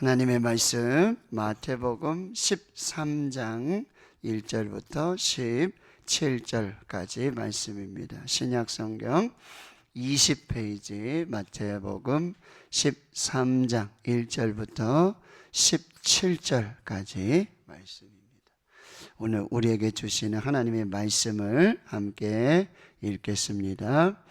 하나님의 말씀 마태복음 13장 1절부터 17절까지 말씀입니다. 신약성경 20페이지 마태복음 13장 1절부터 17절까지 말씀입니다. 오늘 우리에게 주시는 하나님의 말씀을 함께 읽겠습니다.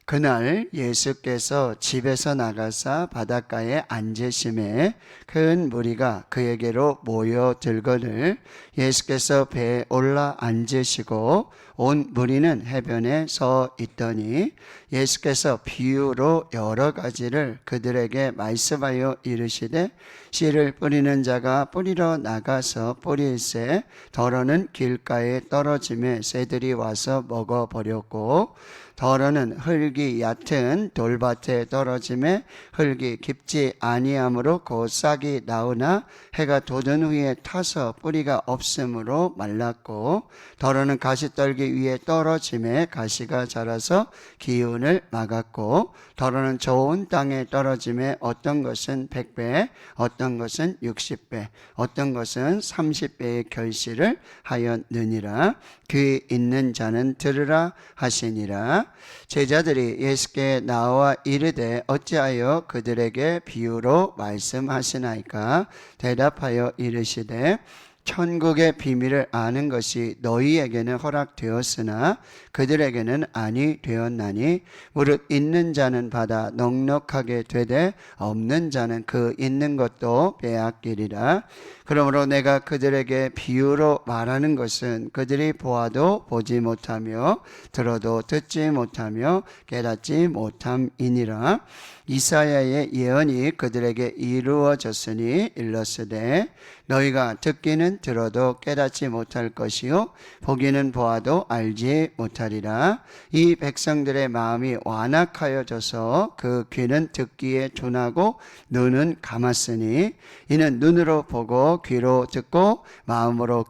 그날 예수께서 집에서 나가사 바닷가에 앉으심에 큰 무리가 그에게로 모여들거늘 예수께서 배에 올라 앉으시고 온 무리는 해변에 서 있더니 예수께서 비유로 여러 가지를 그들에게 말씀하여 이르시되 씨를 뿌리는 자가 뿌리러 나가서 뿌릴새 더러는 길가에 떨어짐에 새들이 와서 먹어버렸고 더러는 흙이 얕은 돌밭에 떨어짐에 흙이 깊지 아니하므로 곧 싹이 나오나 해가 돋은 후에 타서 뿌리가 없으므로 말랐고 더러는 가시떨기 위에 떨어짐에 가시가 자라서 기운을 막았고 더러는 좋은 땅에 떨어짐에 어떤 것은 100배 어떤 것은 60배 어떤 것은 30배의 결실을 하였느니라. 귀 있는 자는 들으라 하시니라. 제자들이 예수께 나와 이르되 어찌하여 그들에게 비유로 말씀하시나이까? 대답하여 이르시되 천국의 비밀을 아는 것이 너희에게는 허락되었으나 그들에게는 아니 되었나니 무릇 있는 자는 받아 넉넉하게 되되 없는 자는 그 있는 것도 빼앗기리라. 그러므로 내가 그들에게 비유로 말하는 것은 그들이 보아도 보지 못하며 들어도 듣지 못하며 깨닫지 못함이니라. 이사야의 예언이 그들에게 이루어졌으니 일렀으되 너희가 듣기는 들어도 깨닫지 못할 것이요 보기는 보아도 알지 못하리라. 이 백성들의 마음이 완악하여져서 그 귀는 듣기에 둔하고 눈은 감았으니 이는 눈으로 보고 귀로 듣고 마음으로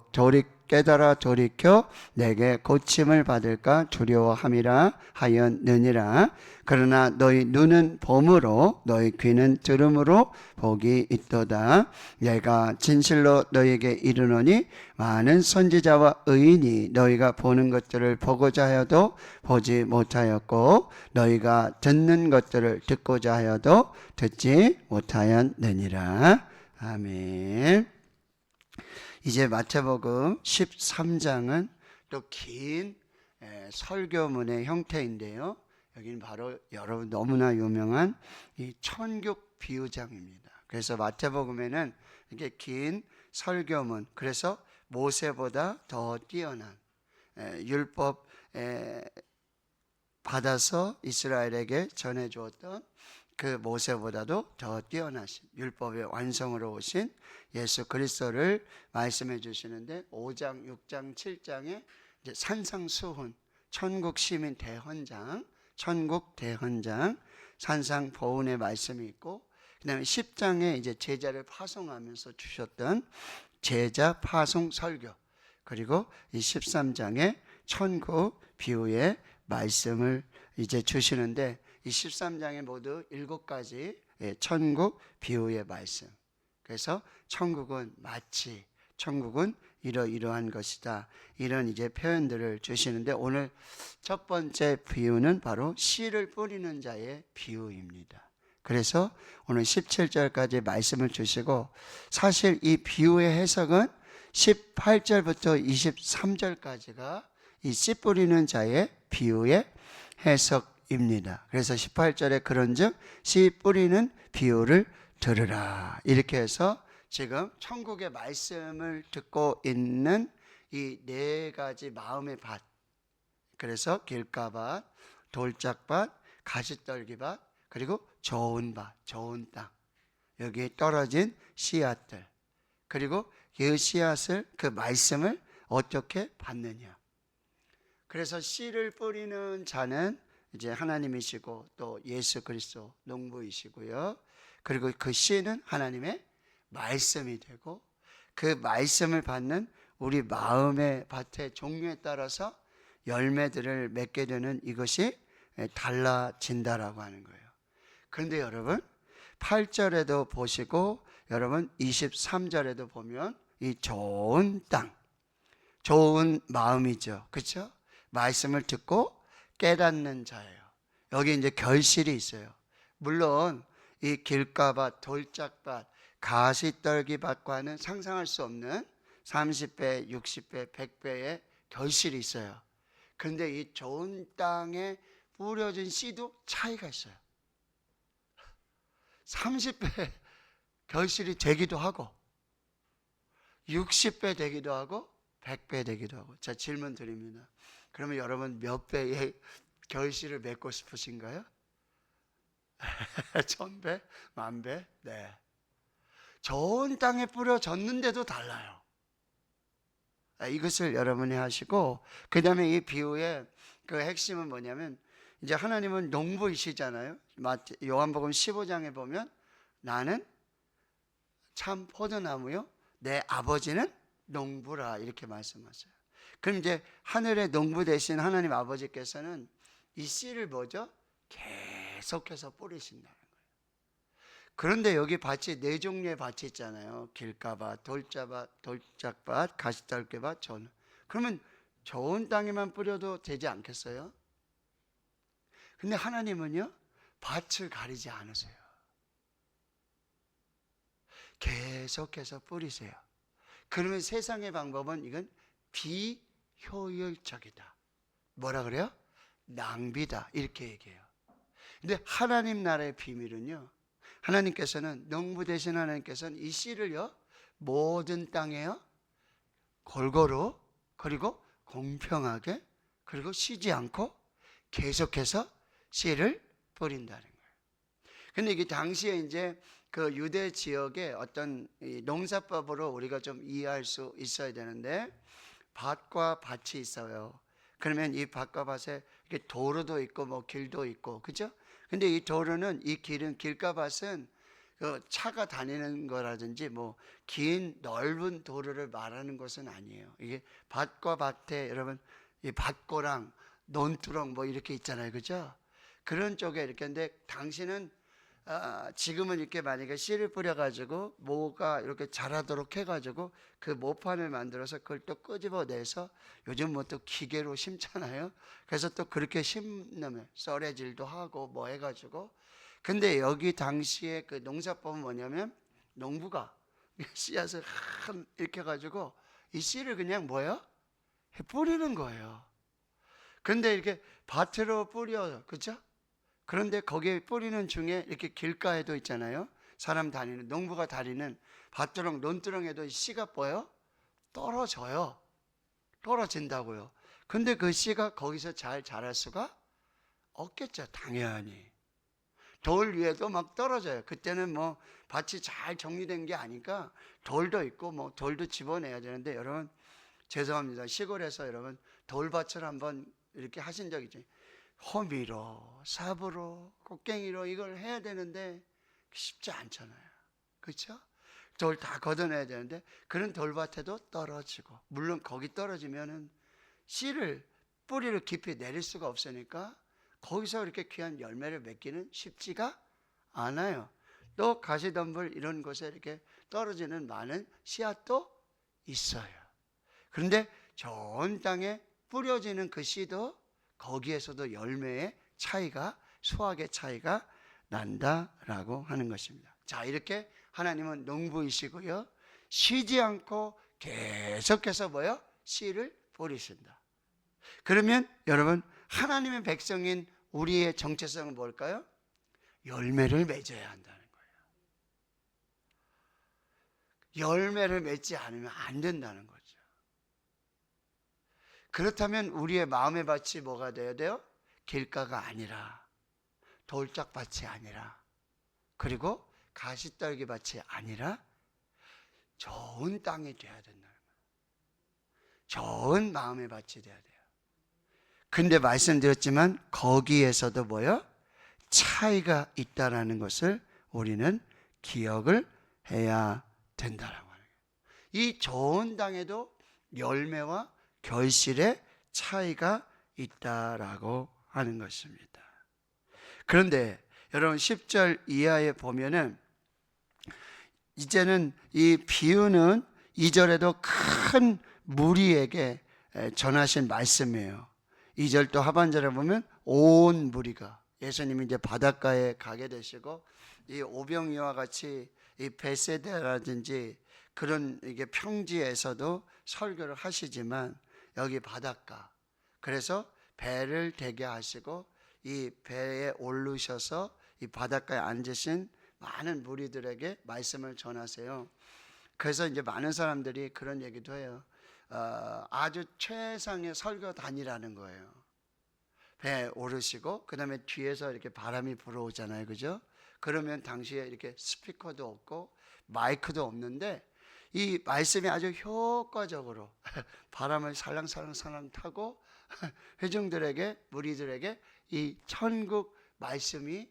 깨달아 돌이켜 내게 고침을 받을까 두려워함이라 하였느니라. 그러나 너희 눈은 봄으로 너희 귀는 들음으로 복이 있도다. 내가 진실로 너희에게 이르노니 많은 선지자와 의인이 너희가 보는 것들을 보고자 하여도 보지 못하였고 너희가 듣는 것들을 듣고자 하여도 듣지 못하였느니라. 아멘. 이제 마태복음 13장은 또 긴 설교문의 형태인데요. 여기는 바로 여러분 너무나 유명한 이 천국 비유장입니다. 그래서 마태복음에는 이렇게 긴 설교문, 그래서 모세보다 더 뛰어난 율법 받아서 이스라엘에게 전해주었던 그 모세보다도 더 뛰어나신 율법의 완성으로 오신 예수 그리스도를 말씀해 주시는데 5장, 6장, 7장에 이제 산상수훈, 천국 시민 대헌장, 천국 대헌장, 산상보훈의 말씀이 있고 그 다음에 10장에 이제 제자를 파송하면서 주셨던 제자 파송 설교, 그리고 이 13장에 천국 비유의 말씀을 이제 주시는데 이 13장에 모두 7가지 천국 비유의 말씀. 그래서 천국은 마치, 천국은 이러이러한 것이다, 이런 이제 표현들을 주시는데 오늘 첫 번째 비유는 바로 씨를 뿌리는 자의 비유입니다. 그래서 오늘 17절까지 말씀을 주시고 사실 이 비유의 해석은 18절부터 23절까지가 이 씨 뿌리는 자의 비유의 해석입니다. 그래서 18절에 그런즉 씨 뿌리는 비유를 들으라, 이렇게 해서 지금 천국의 말씀을 듣고 있는 이 4가지 마음의 밭, 그래서 길가밭, 돌짝밭, 가시떨기밭, 그리고 좋은 밭, 좋은 땅, 여기에 떨어진 씨앗들, 그리고 그 씨앗을, 그 말씀을 어떻게 받느냐. 그래서 씨를 뿌리는 자는 이제 하나님이시고 또 예수 그리스도 농부이시고요. 그리고 그 씨는 하나님의 말씀이 되고 그 말씀을 받는 우리 마음의 밭의 종류에 따라서 열매들을 맺게 되는 이것이 달라진다라고 하는 거예요. 그런데 여러분 8절에도 보시고 여러분 23절에도 보면 이 좋은 땅, 좋은 마음이죠. 그렇죠? 말씀을 듣고 깨닫는 자예요. 여기 이제 결실이 있어요. 물론 이 길가밭, 돌짝밭, 가시떨기밭과는 상상할 수 없는 30배, 60배, 100배의 결실이 있어요. 그런데 이 좋은 땅에 뿌려진 씨도 차이가 있어요. 30배 결실이 되기도 하고 60배 되기도 하고 100배 되기도 하고. 자, 질문 드립니다. 그러면 여러분 몇 배의 결실을 맺고 싶으신가요? 1000배? 10,000배? 네. 좋은 땅에 뿌려졌는데도 달라요. 이것을 여러분이 하시고, 그 다음에 이 비유의 그 핵심은 뭐냐면, 이제 하나님은 농부이시잖아요. 요한복음 15장에 보면 나는 참 포도나무요, 내 아버지는 농부라, 이렇게 말씀하세요. 그럼 이제 하늘의 농부 되신 하나님 아버지께서는 이 씨를 뭐죠? 계속해서 뿌리신다는 거예요. 그런데 여기 밭이 네 종류의 밭이 있잖아요. 길가밭, 돌짝밭, 가시떨기밭, 전. 그러면 좋은 땅에만 뿌려도 되지 않겠어요? 근데 하나님은요, 밭을 가리지 않으세요. 계속해서 뿌리세요. 그러면 세상의 방법은 이건 비효율적이다. 뭐라 그래요? 낭비다. 이렇게 얘기해요. 근데 하나님 나라의 비밀은요, 하나님께서는, 농부 되신 하나님께서는 이 씨를요, 모든 땅에요, 골고루, 그리고 공평하게, 그리고 쉬지 않고 계속해서 씨를 뿌린다는 거예요. 근데 이게 당시에 이제 그 유대 지역의 어떤 농사법으로 우리가 좀 이해할 수 있어야 되는데, 밭과 밭이 있어요. 그러면 이 밭과 밭에 이렇게 도로도 있고 뭐 길도 있고, 그죠? 근데 이 도로는, 이 길은, 길과 밭은 그 차가 다니는 거라든지 뭐 긴 넓은 도로를 말하는 것은 아니에요. 이게 밭과 밭에 여러분 이 밭고랑 논두렁 뭐 이렇게 있잖아요, 그죠? 그런 쪽에 이렇게. 근데 당신은 지금은 이렇게 만약에 씨를 뿌려가지고 모가 이렇게 자라도록 해가지고 그 모판을 만들어서 그걸 또 끄집어내서, 요즘 뭐 또 기계로 심잖아요. 그래서 또 그렇게 심으면 썰애질도 하고 뭐 해가지고. 근데 여기 당시에 그 농사법은 뭐냐면, 농부가 씨앗을 이렇게 해가지고 이 씨를 그냥 뭐예요? 뿌리는 거예요. 근데 이렇게 밭으로 뿌려, 그죠? 그런데 거기에 뿌리는 중에 이렇게 길가에도 있잖아요. 사람 다니는, 농부가 다니는 밭두렁, 논두렁에도 씨가 뭐예요? 떨어져요. 떨어진다고요. 근데 그 씨가 거기서 잘 자랄 수가 없겠죠, 당연히. 돌 위에도 막 떨어져요. 그때는 뭐 밭이 잘 정리된 게 아니까 돌도 있고 뭐 돌도 집어내야 되는데, 여러분 죄송합니다. 시골에서 여러분 돌밭을 한번 이렇게 하신 적 있죠? 호미로, 삽으로, 곡괭이로 이걸 해야 되는데 쉽지 않잖아요. 그렇죠? 돌 다 걷어내야 되는데, 그런 돌밭에도 떨어지고, 물론 거기 떨어지면은 씨를, 뿌리를 깊이 내릴 수가 없으니까 거기서 이렇게 귀한 열매를 맺기는 쉽지가 않아요. 또 가시덤불 이런 곳에 이렇게 떨어지는 많은 씨앗도 있어요. 그런데 좋은 땅에 뿌려지는 그 씨도 거기에서도 열매의 차이가, 수확의 차이가 난다라고 하는 것입니다. 자, 이렇게 하나님은 농부이시고요, 쉬지 않고 계속해서 뭐요? 씨를 뿌리신다. 그러면 여러분, 하나님의 백성인 우리의 정체성은 뭘까요? 열매를 맺어야 한다는 거예요. 열매를 맺지 않으면 안 된다는 거죠. 그렇다면 우리의 마음의 밭이 뭐가 되어야 돼요? 길가가 아니라, 돌짝밭이 아니라, 그리고 가시떨기 밭이 아니라 좋은 땅이 되어야 된다는 거예요. 좋은 마음의 밭이 되어야 돼요. 근데 말씀드렸지만 거기에서도 뭐요? 차이가 있다라는 것을 우리는 기억을 해야 된다라고 하는 거예요. 이 좋은 땅에도 열매와 결실의 차이가 있다라고 하는 것입니다. 그런데 여러분 10절 이하에 보면은 이제는 이 비유는 2절에도 큰 무리에게 전하신 말씀이에요. 2절 또 하반절에 보면 온 무리가, 예수님이 이제 바닷가에 가게 되시고 이 오병이와 같이 이 베세다라든지 그런 이게 평지에서도 설교를 하시지만 여기 바닷가, 그래서 배를 대게 하시고 이 배에 오르셔서 이 바닷가에 앉으신 많은 무리들에게 말씀을 전하세요. 그래서 이제 많은 사람들이 그런 얘기도 해요. 아주 최상의 설교단이라는 거예요. 배에 오르시고 그 다음에 뒤에서 이렇게 바람이 불어오잖아요, 그죠? 그러면 당시에 이렇게 스피커도 없고 마이크도 없는데 이 말씀이 아주 효과적으로 바람을 살랑살랑 타고 회중들에게, 무리들에게 이 천국 말씀이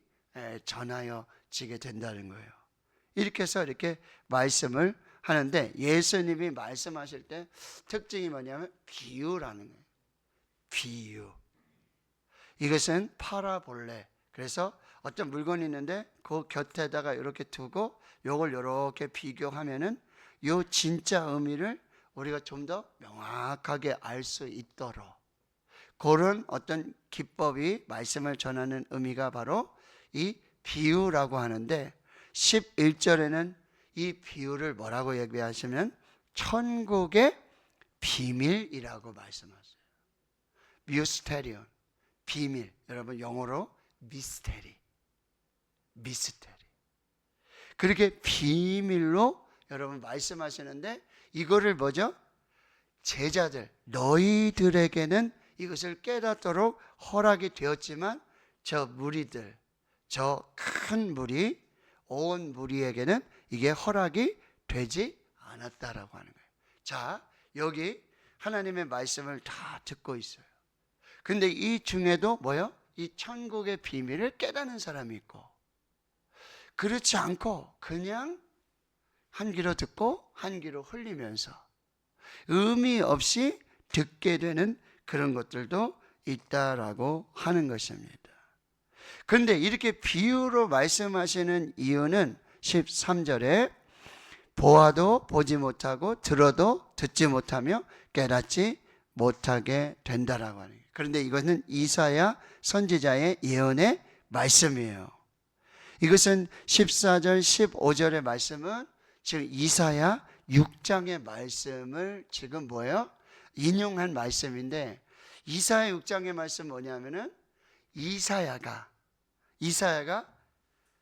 전하여지게 된다는 거예요. 이렇게 해서 이렇게 말씀을 하는데, 예수님이 말씀하실 때 특징이 뭐냐면 비유라는 거예요. 비유. 이것은 파라볼레. 그래서 어떤 물건이 있는데 그 곁에다가 이렇게 두고 요걸 이렇게 비교하면은 요 진짜 의미를 우리가 좀 더 명확하게 알 수 있도록, 그런 어떤 기법이, 말씀을 전하는 의미가 바로 이 비유라고 하는데, 11절에는 이 비유를 뭐라고 얘기하시면 천국의 비밀이라고 말씀하세요. 미스테리온, 비밀. 여러분 영어로 미스테리. 그렇게 비밀로 여러분 말씀하시는데, 이거를 뭐죠? 제자들, 너희들에게는 이것을 깨닫도록 허락이 되었지만 저 무리들, 저 큰 무리, 온 무리에게는 이게 허락이 되지 않았다라고 하는 거예요. 자, 여기 하나님의 말씀을 다 듣고 있어요. 근데 이 중에도 뭐요? 이 천국의 비밀을 깨닫는 사람이 있고, 그렇지 않고 그냥 한 귀로 듣고 한 귀로 흘리면서 의미 없이 듣게 되는 그런 것들도 있다라고 하는 것입니다. 그런데 이렇게 비유로 말씀하시는 이유는 13절에 보아도 보지 못하고 들어도 듣지 못하며 깨닫지 못하게 된다라고 하는 거예요. 그런데 이것은 이사야 선지자의 예언의 말씀이에요. 이것은 14절 15절의 말씀은 지금 이사야 6장의 말씀을 지금 뭐예요? 인용한 말씀인데, 이사야 6장의 말씀 뭐냐면은 이사야가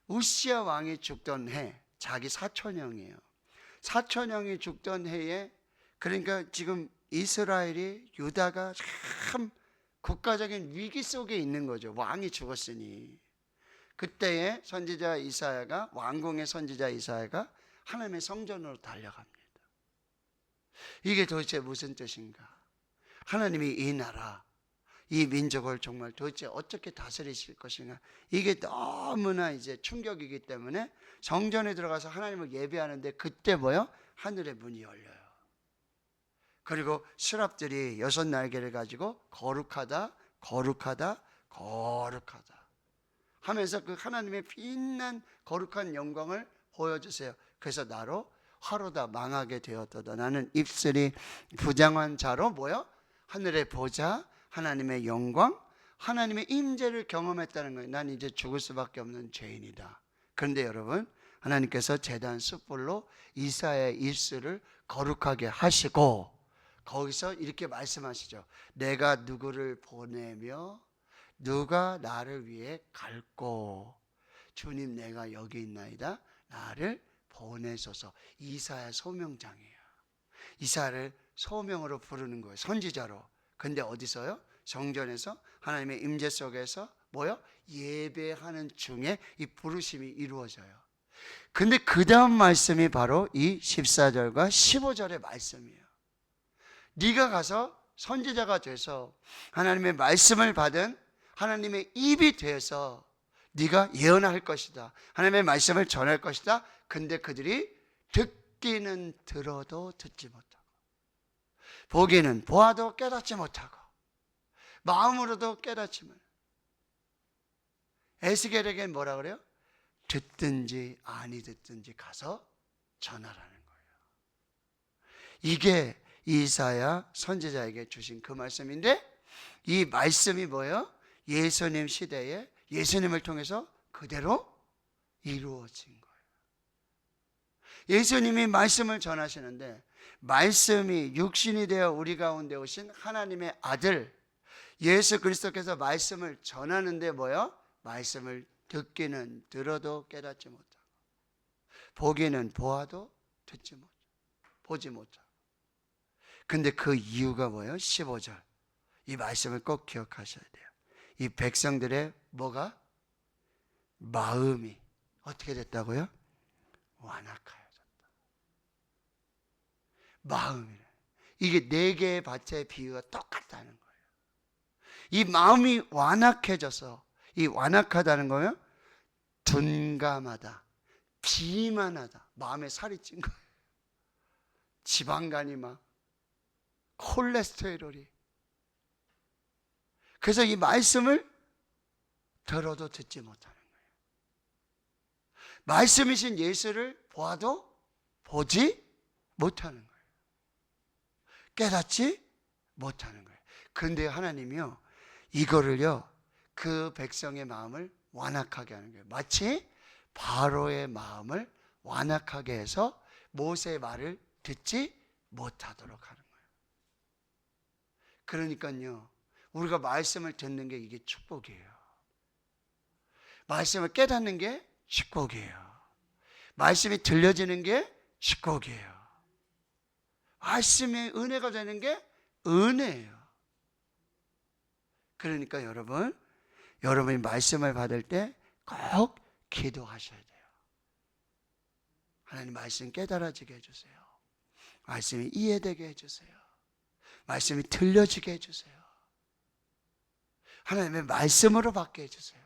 우시야 왕이 죽던 해, 자기 사촌형이에요. 사촌형이 죽던 해에, 그러니까 지금 이스라엘이, 유다가 참 국가적인 위기 속에 있는 거죠. 왕이 죽었으니. 그때에 선지자 이사야가, 왕궁의 선지자 이사야가 하나님의 성전으로 달려갑니다. 이게 도대체 무슨 뜻인가? 하나님이 이 나라, 이 민족을 정말 도대체 어떻게 다스리실 것인가? 이게 너무나 이제 충격이기 때문에 성전에 들어가서 하나님을 예배하는데, 그때 뭐요? 하늘의 문이 열려요. 그리고 스랍들이 6날개를 가지고 거룩하다 하면서 그 하나님의 빛난 거룩한 영광을 보여주세요. 그래서 나로 화로다 망하게 되었도다. 나는 입술이 부장한 자로 뭐요? 하늘의 보좌, 하나님의 영광, 하나님의 임재를 경험했다는 거예요. 난 이제 죽을 수밖에 없는 죄인이다. 그런데 여러분, 하나님께서 제단 숯불로 이사야의 입술을 거룩하게 하시고, 거기서 이렇게 말씀하시죠. 내가 누구를 보내며 누가 나를 위해 갈고, 주님 내가 여기 있나이다, 나를 보내소서. 이사야 소명장이에요. 이사야를 소명으로 부르는 거예요, 선지자로. 근데 어디서요? 성전에서 하나님의 임재 속에서 뭐요? 예배하는 중에 이 부르심이 이루어져요. 근데 그 다음 말씀이 바로 이 14절과 15절의 말씀이에요. 네가 가서 선지자가 돼서 하나님의 말씀을 받은 하나님의 입이 되어서 네가 예언할 것이다, 하나님의 말씀을 전할 것이다. 근데 그들이 듣기는 들어도 듣지 못하고, 보기는 보아도 깨닫지 못하고, 마음으로도 깨닫지 못하고. 에스겔에게 뭐라 그래요? 듣든지 아니 듣든지 가서 전하라는 거예요. 이게 이사야 선지자에게 주신 그 말씀인데, 이 말씀이 뭐예요? 예수님 시대에 예수님을 통해서 그대로 이루어진 거예요. 예수님이 말씀을 전하시는데, 말씀이 육신이 되어 우리 가운데 오신 하나님의 아들 예수 그리스도께서 말씀을 전하는데 뭐예요? 말씀을 듣기는 들어도 깨닫지 못하고, 보기는 보아도 듣지 못하고, 보지 못하고. 근데 그 이유가 뭐예요? 15절, 이 말씀을 꼭 기억하셔야 돼요. 이 백성들의 뭐가? 마음이 어떻게 됐다고요? 완악하여졌다. 마음이래. 이게 4개의 밭의 비유가 똑같다는 거예요. 이 마음이 완악해져서, 이 완악하다는 거예요, 둔감하다, 비만하다, 마음에 살이 찐 거예요. 지방간이 막 콜레스테롤이. 그래서 이 말씀을 들어도 듣지 못하는 거예요. 말씀이신 예수를 보아도 보지 못하는 거예요. 깨닫지 못하는 거예요. 그런데 하나님이요, 이거를요, 그 백성의 마음을 완악하게 하는 거예요. 마치 바로의 마음을 완악하게 해서 모세의 말을 듣지 못하도록 하는 거예요. 그러니까요, 우리가 말씀을 듣는 게 이게 축복이에요. 말씀을 깨닫는 게 축복이에요. 말씀이 들려지는 게 축복이에요. 말씀의 은혜가 되는 게 은혜예요. 그러니까 여러분이 말씀을 받을 때 꼭 기도하셔야 돼요. 하나님, 말씀 깨달아지게 해주세요. 말씀이 이해되게 해주세요. 말씀이 들려지게 해주세요. 하나님의 말씀으로 받게 해주세요.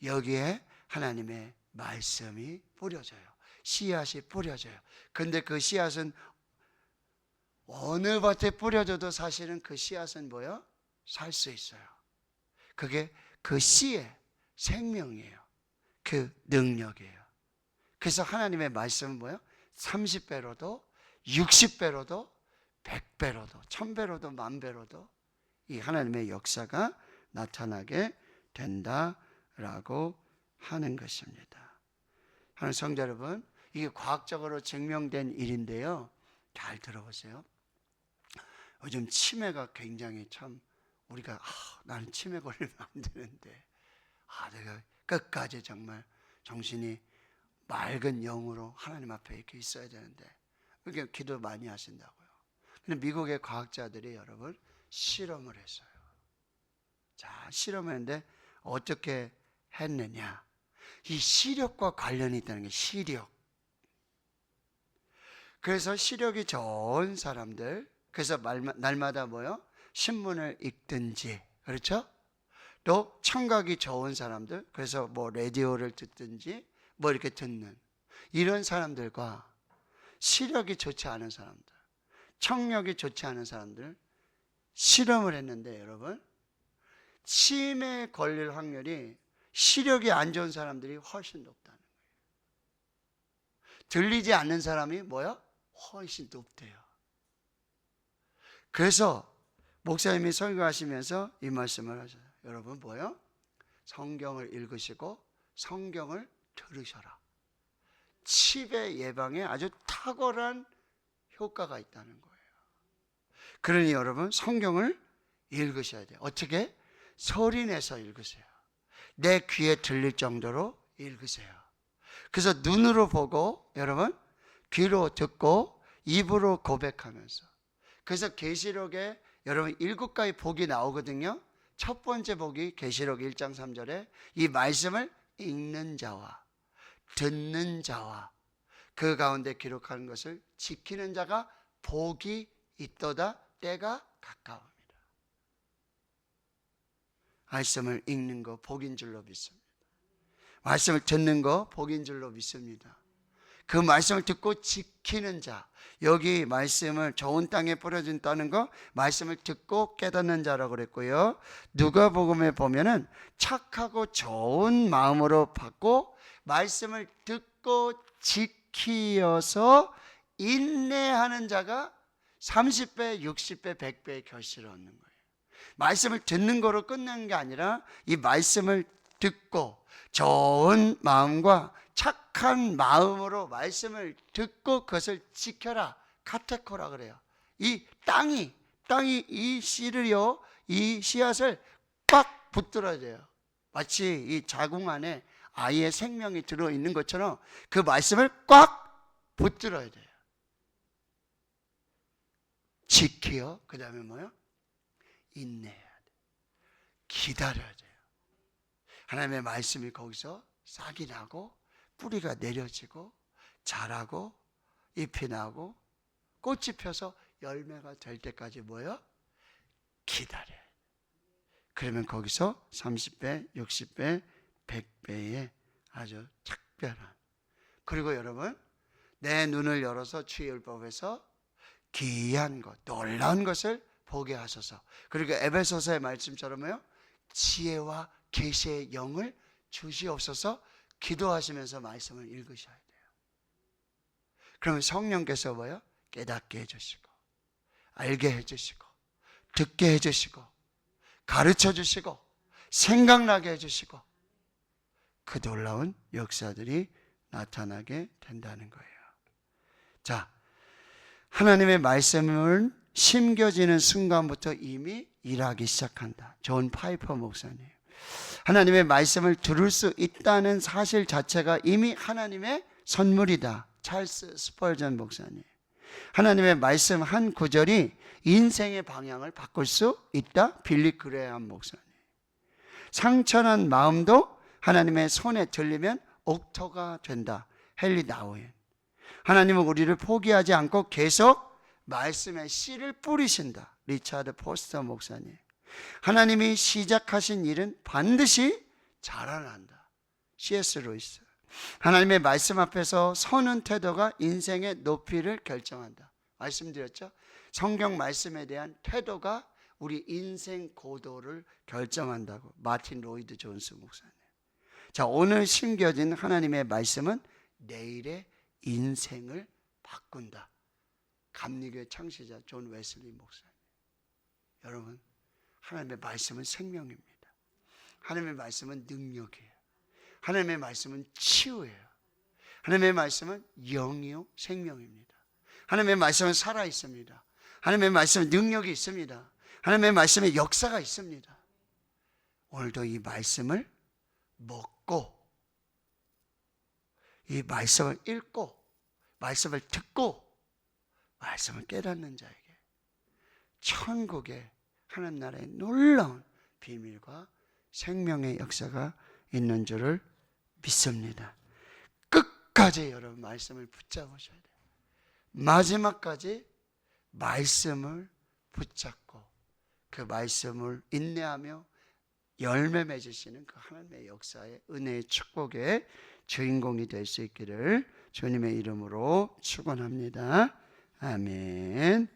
여기에 하나님의 말씀이 뿌려져요. 씨앗이 뿌려져요. 근데 그 씨앗은 어느 밭에 뿌려져도 사실은 그 씨앗은 뭐예요? 살 수 있어요. 그게 그 씨의 생명이에요. 그 능력이에요. 그래서 하나님의 말씀은 뭐예요? 30배로도 60배로도 100배로도 1000배로도 10,000배로도 이 하나님의 역사가 나타나게 된다라고 하는 것입니다. 하는 성도 여러분, 이게 과학적으로 증명된 일인데요, 잘 들어보세요. 요즘 치매가 굉장히 참, 우리가 나는 치매 걸리면 안 되는데, 내가 끝까지 정말 정신이 맑은 영으로 하나님 앞에 이렇게 있어야 되는데, 이렇게 기도 많이 하신다고요. 근데 미국의 과학자들이 여러분 실험을 했어요. 자, 실험했는데 어떻게 했느냐? 이 시력과 관련이 있다는 게, 시력. 그래서 시력이 좋은 사람들, 그래서 날마다 뭐요? 신문을 읽든지, 그렇죠? 또 청각이 좋은 사람들, 그래서 뭐 라디오를 듣든지 뭐 이렇게 듣는 이런 사람들과 시력이 좋지 않은 사람들, 청력이 좋지 않은 사람들 실험을 했는데, 여러분, 치매에 걸릴 확률이 시력이 안 좋은 사람들이 훨씬 높다는 거예요. 들리지 않는 사람이 뭐야? 훨씬 높대요. 그래서 목사님이 설교하시면서 이 말씀을 하셔요. 여러분 뭐요? 성경을 읽으시고 성경을 들으셔라. 치매 예방에 아주 탁월한 효과가 있다는 거예요. 그러니 여러분, 성경을 읽으셔야 돼요. 어떻게? 소리 내서 읽으세요. 내 귀에 들릴 정도로 읽으세요. 그래서 눈으로 보고, 여러분, 귀로 듣고, 입으로 고백하면서. 그래서 계시록에 여러분 7가지 복이 나오거든요. 첫 번째 복이 계시록 1장 3절에 이 말씀을 읽는 자와 듣는 자와 그 가운데 기록하는 것을 지키는 자가 복이 있도다. 때가 가까웁니다. 말씀을 읽는 거 복인 줄로 믿습니다. 말씀을 듣는 거 복인 줄로 믿습니다. 그 말씀을 듣고 지키는 자, 여기 말씀을 좋은 땅에 뿌려진다는 거, 말씀을 듣고 깨닫는 자라고 그랬고요. 누가복음에 보면은 착하고 좋은 마음으로 받고 말씀을 듣고 지키어서 인내하는 자가 30배, 60배, 100배의 결실을 얻는 거예요. 말씀을 듣는 거로 끝나는 게 아니라 이 말씀을 듣고 좋은 마음과 착한 마음으로 말씀을 듣고 그것을 지켜라. 카테코라 그래요. 이 땅이 이 씨를요, 이 씨앗을 꽉 붙들어야 돼요. 마치 이 자궁 안에 아이의 생명이 들어있는 것처럼 그 말씀을 꽉 붙들어야 돼요. 지키어, 그 다음에 뭐요? 인내해야 돼요. 기다려야 돼요. 하나님의 말씀이 거기서 싹이 나고 뿌리가 내려지고 자라고 잎이 나고 꽃이 펴서 열매가 될 때까지 뭐요? 기다려야 돼요. 그러면 거기서 30배, 60배, 100배의 아주 특별한, 그리고 여러분, 내 눈을 열어서 주의 율법에서 기이한 것, 놀라운 것을 보게 하소서. 그리고 에베소서의 말씀처럼요, 지혜와 계시의 영을 주시옵소서. 기도하시면서 말씀을 읽으셔야 돼요. 그러면 성령께서 뭐요? 깨닫게 해주시고, 알게 해주시고, 듣게 해주시고, 가르쳐 주시고, 생각나게 해주시고, 그 놀라운 역사들이 나타나게 된다는 거예요. 자, 하나님의 말씀을 심겨지는 순간부터 이미 일하기 시작한다. 존 파이퍼 목사님. 하나님의 말씀을 들을 수 있다는 사실 자체가 이미 하나님의 선물이다. 찰스 스펄전 목사님. 하나님의 말씀 한 구절이 인생의 방향을 바꿀 수 있다. 빌리 그레이엄 목사님. 상처난 마음도 하나님의 손에 들리면 옥토가 된다. 헨리 나우엔. 하나님은 우리를 포기하지 않고 계속 말씀의 씨를 뿌리신다. 리차드 포스터 목사님. 하나님이 시작하신 일은 반드시 자라난다. C.S. 루이스. 하나님의 말씀 앞에서 서는 태도가 인생의 높이를 결정한다. 말씀드렸죠? 성경 말씀에 대한 태도가 우리 인생 고도를 결정한다고. 마틴 로이드 존스 목사님. 자, 오늘 심겨진 하나님의 말씀은 내일의 인생을 바꾼다. 감리교회 창시자 존 웨슬리 목사님. 여러분, 하나님의 말씀은 생명입니다. 하나님의 말씀은 능력이에요. 하나님의 말씀은 치유예요. 하나님의 말씀은 영이요 생명입니다. 하나님의 말씀은 살아 있습니다. 하나님의 말씀은 능력이 있습니다. 하나님의 말씀에 역사가 있습니다. 오늘도 이 말씀을 먹고, 이 말씀을 읽고, 말씀을 듣고, 말씀을 깨닫는 자에게 천국의 하나님 나라의 놀라운 비밀과 생명의 역사가 있는 줄을 믿습니다. 끝까지 여러분 말씀을 붙잡으셔야 돼요. 마지막까지 말씀을 붙잡고 그 말씀을 인내하며 열매 맺으시는 그 하나님의 역사의 은혜의 축복의 주인공이 될 수 있기를 주님의 이름으로 축원합니다. 아멘.